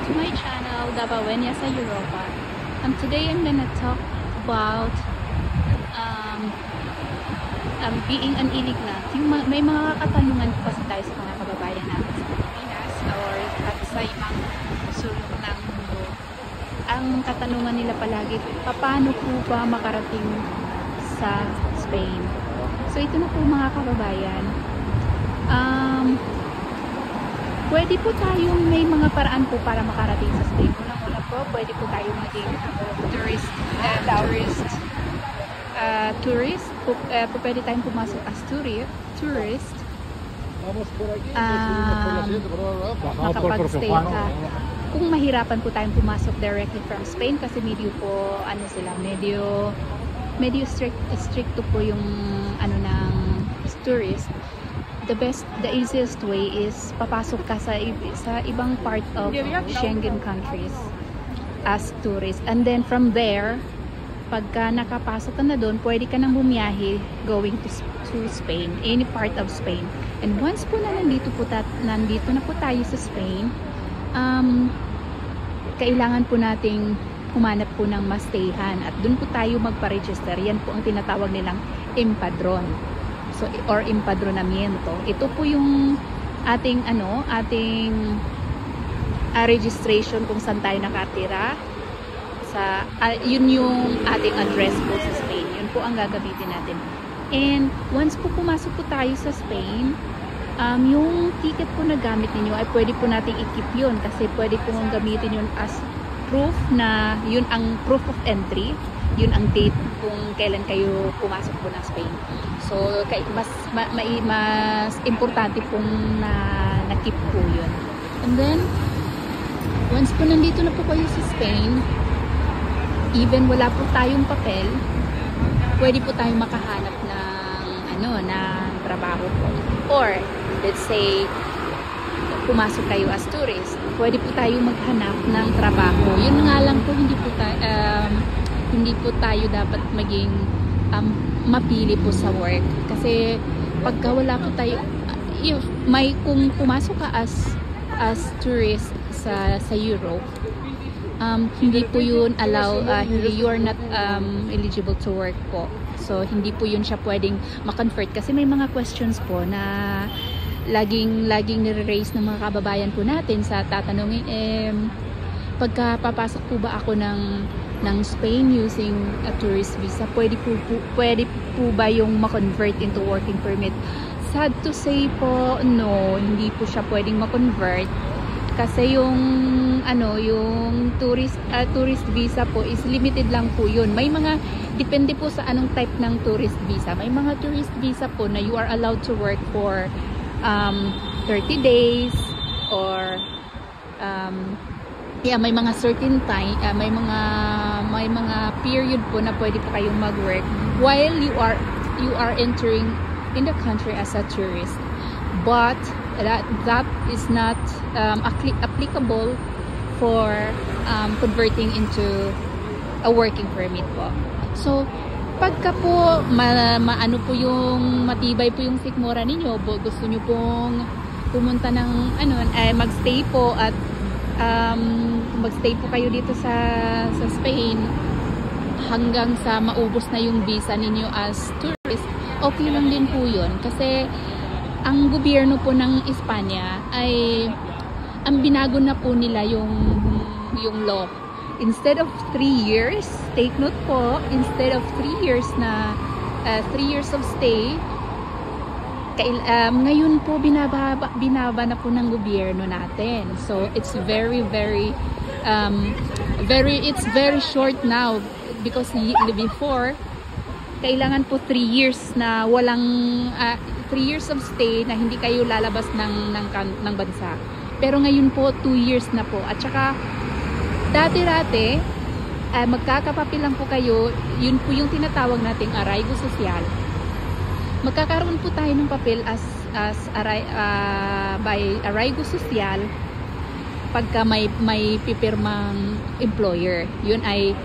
to my channel, Gabawenya sa Europa. Today I'm gonna talk about being an immigrant. May mga katanungan po kasi tayo sa mga kababayan natin sa Pilipinas or sa ibang sulok ng mundo. Ang katanungan nila palagi, paano po ba makarating sa Spain? So ito na po mga kababayan. Pwede po tayong may mga paraan po para makarating sa Spain. Unang-una po, pwede po tayong maging tourist. Pwede tayong pumasok as tourist. Makapag-stay ka. Kung mahirapan po tayong pumasok directly from Spain kasi medyo po, medyo stricto po yung ng tourist. The easiest way is papasok ka sa ibang part of Schengen countries as tourist. And then from there, pagka nakapasok ka na doon, pwede ka nang bumiyahe going to Spain, any part of Spain. And once po na nandito na po tayo sa Spain, kailangan po nating humanap po ng mastayhan at doon po tayo magpa-register. Yan po ang tinatawag nilang empadron. So, or empadronamiento. Ito po yung ating registration kung saan tayo nakatira. Yun yung ating address po sa Spain. Yun po ang gagamitin natin. And once po pumasok po tayo sa Spain, yung ticket po na gamit ninyo ay pwede po nating i-keep yun kasi pwede po gamitin yun as proof na yun ang proof of entry. Yun ang date kung kailan kayo pumasok po ng Spain. So, mas importante pong na-keep po yun. And then, once po nandito na po kayo sa Spain, even wala po tayong papel, pwede po tayong makahanap ng trabaho po. Or, let's say, pumasok kayo as tourist, pwede po tayong maghanap ng trabaho. Yun nga lang po, hindi po tayo dapat maging mapili po sa work. Kasi pagka wala po tayo, kung pumasok ka as tourist sa Europe, hindi po yun you are not eligible to work po. So hindi po yun siya pwedeng ma-convert kasi may mga questions po na laging nire-raise ng mga kababayan po natin sa tatanungin, pagka papasok po ba ako ng Spain using a tourist visa, pwede po ba yung ma-convert into working permit? Sad to say po, no, hindi po siya pwedeng ma-convert kasi yung tourist visa po is limited lang po yun. May mga, depende po sa anong type ng tourist visa. May mga tourist visa po na you are allowed to work for 30 days or may mga certain time, may mga period po na pwede po kayong mag-work while you are entering in the country as a tourist. But that is not applicable for converting into a working permit po. So, pagka po maano po yung matibay po yung sikmura ninyo, gusto nyo pong pumunta ng magstay po at magstay po kayo dito sa Spain hanggang sa maubos na yung visa ninyo as tourist, okay lang din po yun kasi ang gobyerno po ng Espanya ay ang binago na po nila yung law. Instead of 3 years, take note po, instead of 3 years na 3 years of stay, ngayon po binaba na po ng gobyerno natin. So it's very short now because before kailangan po 3 years na walang 3 years of stay na hindi kayo lalabas ng bansa. Pero ngayon po 2 years na po. At saka dati magkakapapil lang po kayo, yun po yung tinatawag nating arraigo social. Magkakaroon po tayo ng papel by arraigo social pagka may pipirmang employer. Yun ay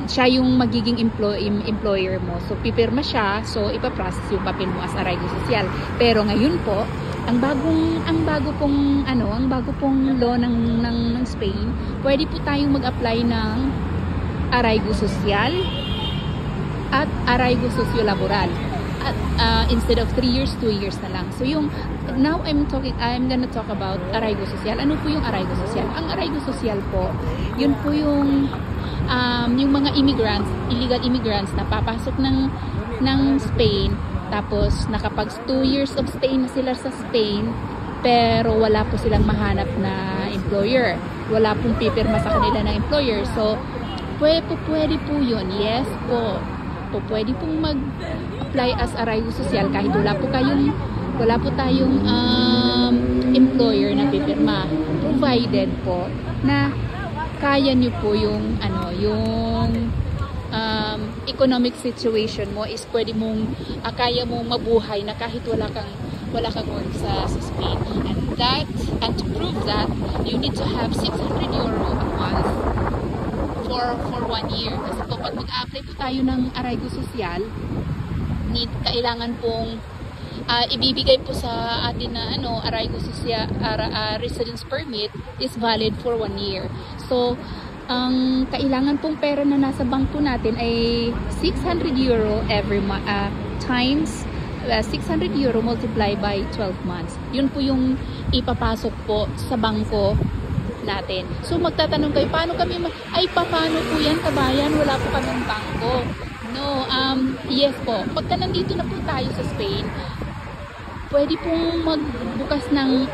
siya yung magiging employer mo. So pipirma siya, so ipaprocess yung papel mo as arraigo social. Pero ngayon po, ang bago pong law ng Spain, pwede po tayong mag-apply ng arraigo social at arraigo socio-laboral. At instead of 3 years, 2 years na lang. So now I'm gonna talk about arraigo social. Ano po yung arraigo social? Ang arraigo social po, yun po yung mga immigrants, illegal immigrants na papasok ng Spain, tapos nakapag 2 years of stay na sila sa Spain, pero wala po silang mahanap na employer. Wala pong pipirma sa kanila ng employer. So, pwede po yun. Yes po. Pwede pong mag-apply as arraigo social kahit wala po tayong employer na pipirma, provided po na kaya nyo po yung economic situation mo is pwede mong kaya mong mabuhay na kahit wala kang work sa Spain. And to prove that, you need to have 600 euro a month for 1 year. Kasi po pag mag-apply po tayo ng arraigo social, kailangan pong ibibigay po sa atin na arraigo social, residence permit is valid for 1 year. So ang kailangan pong pera na nasa bangko natin ay 600 euro every month times 600 euro multiplied by 12 months. Yun po yung ipapasok po sa bangko natin. So magtatanong kayo, paano po yan, kabayan? Wala po kaming bangko. No, yes po. Pagka nandito na po tayo sa Spain, pwede pong magbukas ng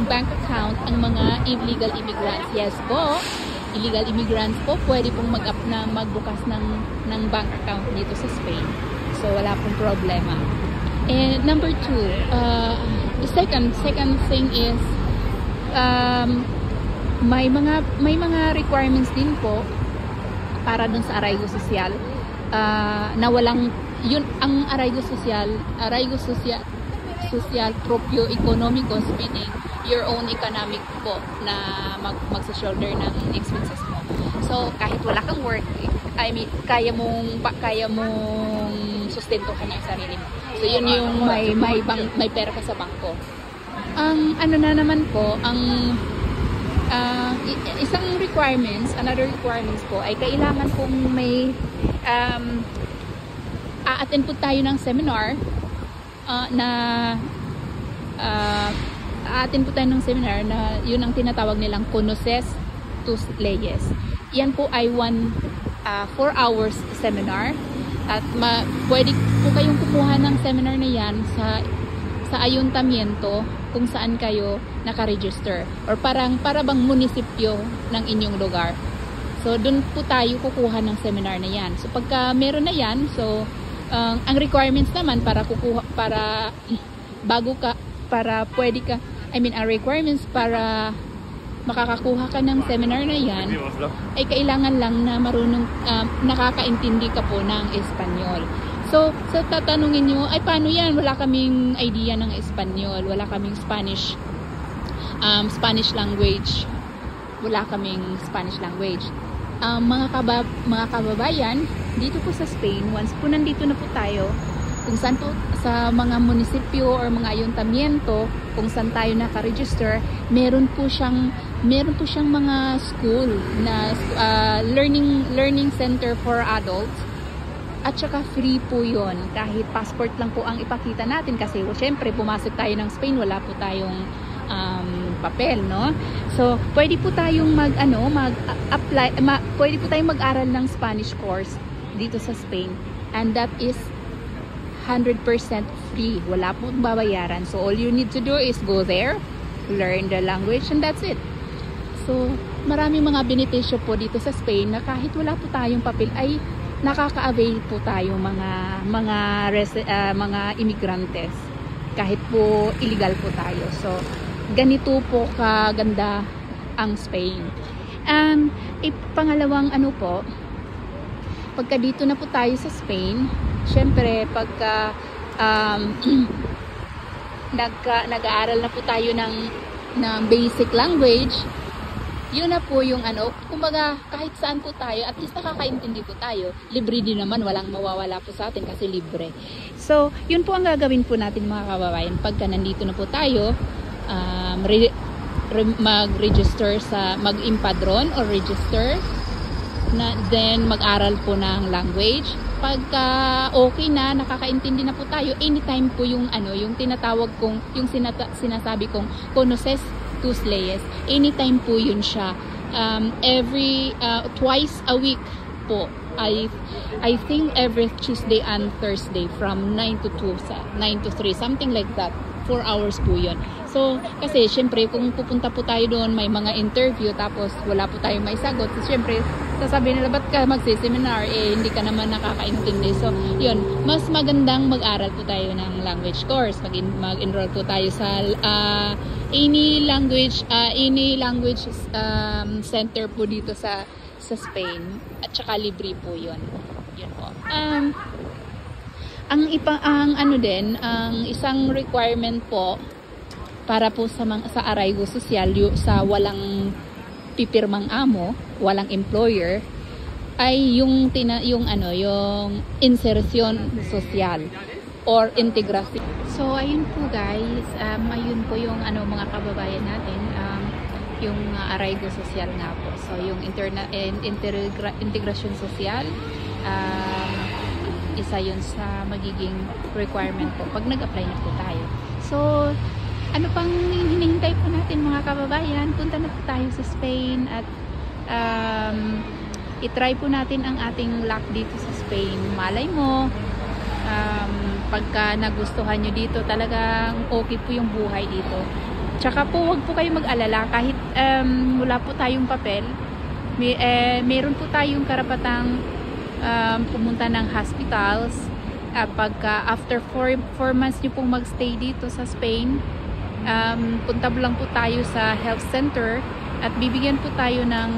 bank account ang mga illegal immigrants. Yes po. Illegal immigrants po, pwede pong magbukas ng bank account dito sa Spain. So, wala pong problema. And number 2, the second thing is, may mga requirements din po para dun sa arraigo social, na walang, yun, ang arraigo social proprio economico, meaning your own economic po na magsa-shoulder ng expenses mo. So, kahit wala kang work, kaya mong sustentuhan ang sarili mo. So, yun yung may pera ka sa bangko. Ang naman po, another requirements po ay kailangan pong may a-attend po tayo ng seminar na yun ang tinatawag nilang Conoces tus Leyes. Yan po ay 4 hours seminar at pwede po kayong kumuha ng seminar na yan sa ayuntamiento kung saan kayo nakaregister or para bang munisipyo ng inyong lugar. So doon po tayo kukuha ng seminar na yan. So pagka meron na yan, so ang requirements naman ang requirements para makakakuha ka ng seminar na yan ay kailangan lang na marunong nakakaintindi ka po ng Espanyol. So tatanungin nyo, ay paano yan? Wala kaming idea ng Espanyol, wala kaming Spanish language. Wala kaming Spanish language. Mga kababayan, dito po sa Spain, once po nandito na po tayo, kung saan po sa mga munisipyo or mga ayuntamiento, kung saan tayo naka-register, meron po siyang mga school na learning center for adults. At saka free po yun. Kahit passport lang po ang ipakita natin kasi syempre pumasok tayo ng Spain, wala po tayong papel, no? So, pwede po tayong pwede po tayong mag-aral ng Spanish course dito sa Spain. And that is 100% free. Wala pong babayaran. So, all you need to do is go there, learn the language, and that's it. So, maraming mga benepisyo po dito sa Spain na kahit wala po tayong papel ay nakaka-avail po tayo mga imigrantes kahit po illegal po tayo. So, ganito po kaganda ang Spain. And pangalawang pagka dito na po tayo sa Spain, syempre pagka nag-aaral na po tayo ng basic language, yun na po yung ano, kumbaga kahit saan po tayo, at least nakakaintindi po tayo. Libre din naman, walang mawawala po sa atin kasi libre. So, yun po ang gagawin po natin mga kababayan. Pagka nandito na po tayo, mag-register sa, mag-impadron or register, then mag-aral po ng language. Pagka okay na, nakakaintindi na po tayo, anytime po yung ano, yung tinatawag kong, yung sinasabi kong conoces tus leyes, anytime po yun siya. Twice a week po. I think every Tuesday and Thursday from 9 to 2, 9 to 3, something like that. 4 hours po yun. So, kasi syempre kung pupunta po tayo doon, may mga interview, tapos wala po tayong maisagot. So, syempre, sasabihin nila, ba't ka magsiseminar? Hindi ka naman nakakaintindi. So, yun, mas magandang mag-aral po tayo ng language course. Mag-enroll po tayo sa any language center po dito sa Spain. At saka libre po yun. Yun po. Ang isang requirement po para po sa arraigo social, sa walang pipirmang amo, walang employer, ay yung insertion social or integration. So ayun po guys, ayun po yung mga kababayan natin, yung arraigo social nga po. So yung integration social, isa yun sa magiging requirement po pag nag-apply na po tayo. So, ano pang hinihintay po natin mga kababayan? Punta na po tayo sa Spain at itry po natin ang ating luck dito sa Spain. Malay mo, pagka nagustuhan nyo dito, talagang okay po yung buhay dito. Tsaka po, wag po kayo mag-alala kahit wala po tayong papel. Meron po tayong karapatang pumunta ng hospitals pagka after 4 months nyo pong magstay dito sa Spain. Punta lang po tayo sa health center at bibigyan po tayo ng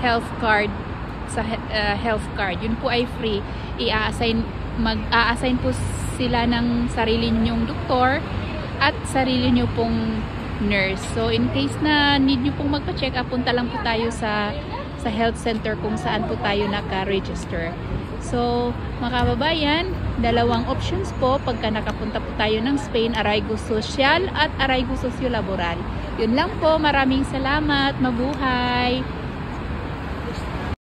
health card sa health card. Yun po ay free. Mag-a-assign po sila ng sarili ninyong doktor at sarili nyo pong nurse. So in case na need nyo pong magpa-check up, punta lang po tayo sa health center kung saan po tayo naka-register. So, mga kababayan, dalawang options po pagka nakapunta po tayo ng Spain, arraigo social at arraigo socio-laboral. Yun lang po, maraming salamat, mabuhay!